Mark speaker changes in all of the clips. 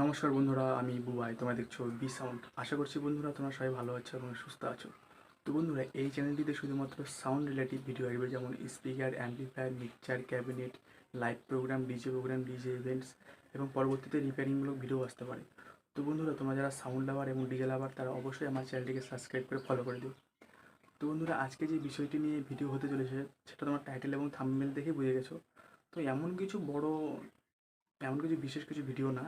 Speaker 1: নমস্কার বন্ধুরা, আমি বুবাই। তোমরা দেখছো বি সাউন্ড। আশা করছি বন্ধুরা তোমরা সবাই ভালো আছো এবং সুস্থ আছো। তো বন্ধুরা, এই চ্যানেলটিতে শুধুমাত্র সাউন্ড রিলেটিভ ভিডিও আসবে, যেমন speaker, amplifier, mixture, cabinet, live program, DJ events এবং পরবর্তীতে রিপেয়ারিংমূলক ভিডিও আসতে পারে। তো বন্ধুরা, তোমরা যারা সাউন্ড লাভার এবং ডিজে লাভার তারা অবশ্যই আমার চ্যানেলটিকে সাবস্ক্রাইব করে ফলো করে দিও। তো বন্ধুরা, আজকে যে বিষয়টি নিয়ে ভিডিও হতে চলেছে সেটা তোমার টাইটেল এবং থাম্বনেল দেখে বুঝে গেছো। তো এমন কিছু বিশেষ কিছু ভিডিও না।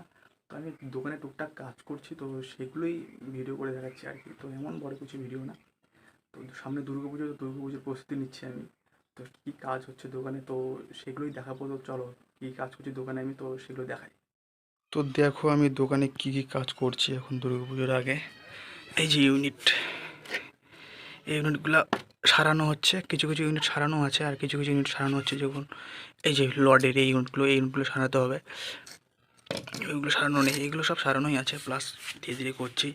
Speaker 1: তো আমি দোকানে টুকটাক কাজ করছি, তো সেগুলোই ভিডিও করে দেখাচ্ছি আর কি। তো এমন বড় কিছু ভিডিও না। তো সামনে দুর্গাপুজো, তো দুর্গাপুজোর প্রস্তুতি নিচ্ছি আমি। তো কী কাজ হচ্ছে দোকানে, তো সেগুলোই দেখাবো। তো চলো, কী কাজ করছি দোকানে আমি, তো সেগুলো দেখাই। তো দেখো আমি দোকানে কী কী কাজ করছি এখন দুর্গাপুজোর আগে। এই যে এই ইউনিটগুলো সারানো হচ্ছে, কিছু কিছু ইউনিট সারানো আছে আর কিছু কিছু ইউনিট সারানো হচ্ছে। যখন এই যে লডের এই ইউনিটগুলো সারাতে হবে, ওইগুলো সারানো নেই, এগুলো সব সারানোই আছে। প্লাস ধীরে ধীরে করছি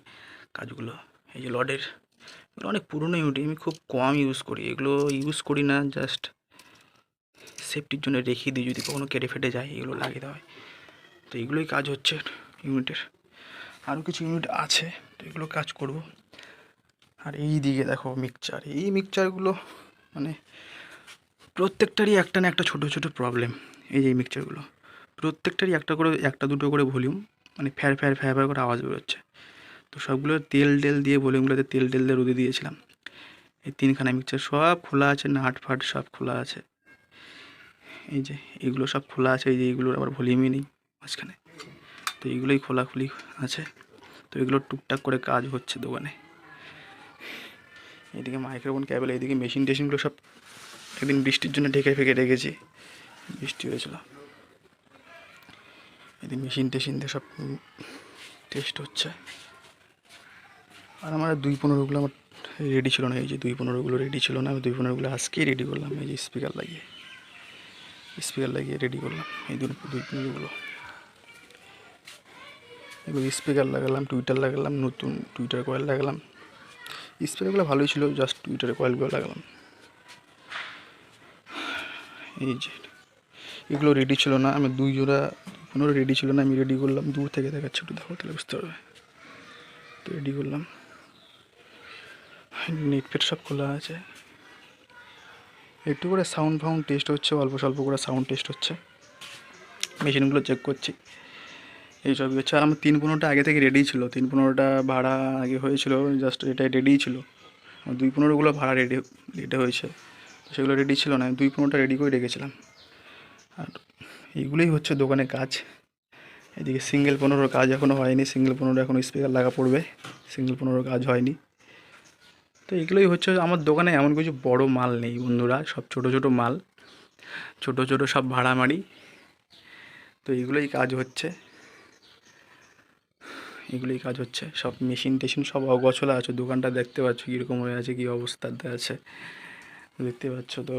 Speaker 1: কাজগুলো। এই যে লডের, এগুলো অনেক পুরনো ইউনিট, আমি খুব কম ইউজ করি, এগুলো ইউজ করি না, জাস্ট সেফটির জন্য রেখে দিই, যদি কখনো কেটে ফেটে যায় এগুলো লাগিয়ে দেওয়া হয়। তো এগুলোই কাজ হচ্ছে ইউনিটের। আরও কিছু ইউনিট আছে, তো এগুলো কাজ করব। আর এই দিকে দেখো মিক্সচার, এই মিক্সচারগুলো মানে প্রত্যেকটারই একটা না একটা ছোটো ছোটো প্রবলেম। এই যে এই মিক্সচারগুলো প্রত্যেকটারই একটা দুটো করে ভলিউম, মানে ফ্যার ফ্যার ফ্যার ফ্যার করে আওয়াজ বেরোচ্ছে। তো সবগুলো তেল টেল দিয়ে, ভলিউমগুলোতে তেল টেল দিয়ে রোদে দিয়েছিলাম। এই তিনখানা মিক্সচার সব খোলা আছে, নাট ফাট সব খোলা আছে। এই যে এইগুলো সব খোলা আছে, এই যে এইগুলোর আবার ভলিউমই নেই মাঝখানে। তো এইগুলোই খোলাখুলি আছে। তো এগুলো টুকটাক করে কাজ হচ্ছে দোকানে। এইদিকে মাইক্রোফোন ক্যাবেল, এইদিকে মেশিন টেশিনগুলো সব একদিন বৃষ্টির জন্য ঢেকে ফেকে রেখেছি, বৃষ্টি হয়েছিল। এদিন মেশিন টেশিন দিয়ে সব টেস্ট হচ্ছে। আর আমার 2.15গুলো আমার রেডি ছিল না। এই যে 2.15গুলো রেডি ছিল না, আমি 2.15গুলো আজকেই রেডি করলাম। এই যে স্পিকার লাগিয়ে রেডি করলাম এই 2.15গুলো। এগুলো স্পিকার লাগালাম, টুইটার লাগালাম, নতুন টুইটার কয়েল লাগালাম। স্পিকারগুলো ভালোই ছিল, জাস্ট টুইটারের কয়েলগুলো লাগালাম। এই যে এগুলো রেডি ছিল না, আমি 2 জোড়া 2.15 রেডি ছিল না, আমি রেডি করলাম। দূর থেকে দেখাচ্ছি, একটু দেখো তাহলে বুঝতে পারবে। তো রেডি করলাম, নেট ফেট সব খোলা আছে। একটু করে সাউন্ড টেস্ট হচ্ছে, অল্প স্বল্প করে সাউন্ড টেস্ট হচ্ছে, মেশিনগুলো চেক করছি, এইসবই হচ্ছে। আর আমার 3.15টা আগে থেকে রেডি ছিল, 3.15টা ভাড়া আগে হয়েছিল, জাস্ট এটা রেডিই ছিল। 2.15গুলো ভাড়া রেডি হয়েছে, সেগুলো রেডি ছিল না, 2.15টা রেডি করে রেখেছিলাম। আর এইগুলোই হচ্ছে দোকানে কাজ। এদিকে সিঙ্গেল 15 কাজ এখনও হয়নি, সিঙ্গেল 15 এখনও স্পিকার লাগা পড়বে, সিঙ্গেল 15 কাজ হয়নি। তো এগুলোই হচ্ছে আমার দোকানে। এমন কিছু বড় মাল নেই বন্ধুরা, সব ছোট ছোট মাল, ছোট ছোট সব ভাড়া মারি। তো এগুলোই কাজ হচ্ছে, সব মেশিন টেশিন সব অগোছালো আছে। দোকানটা দেখতে পাচ্ছ কীরকম হয়ে আছে, কী অবস্থাতে আছে দেখতে পাচ্ছ। তো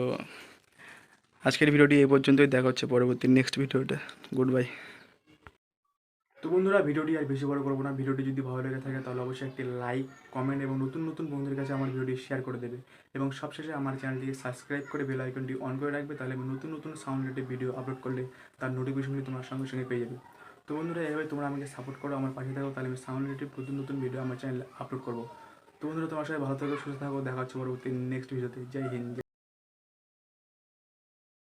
Speaker 1: আজকের ভিডিওটি এই পর্যন্তই, দেখা হচ্ছে পরবর্তী নেক্সট ভিডিওতে। Good bye. তো বন্ধুরা, ভিডিওটি আর বেশি বড় করবো না। ভিডিওটি যদি ভালো লেগে থাকে তাহলে অবশ্যই একটি লাইক, কমেন্ট এবং নতুন নতুন বন্ধুদের কাছে আমার ভিডিওটি শেয়ার করে দেবে। এবং সবশেষে আমার চ্যানেলটিকে সাবস্ক্রাইব করে বেল আইকনটি অন করে রাখবে, তাহলে আমি নতুন নতুন সাউন্ড রিলেটেড ভিডিও আপলোড করলে তার নোটিফিকেশনটি তোমার সঙ্গে সঙ্গে পেয়ে যাবে। তো বন্ধুরা, এভাবে তোমরা আমাকে সাপোর্ট করো, আমার পাশে থাকো, তাহলে আমি সাউন্ড রিলেটেড নতুন নতুন ভিডিও আমার চ্যানেলে আপলোড করবো। তো বন্ধুরা, তোমার সবাই ভালো থাকো, সুস্থ থাকো, দেখা হচ্ছে পরবর্তী নেক্সট ভিডিওতে। জয় হিন্দ।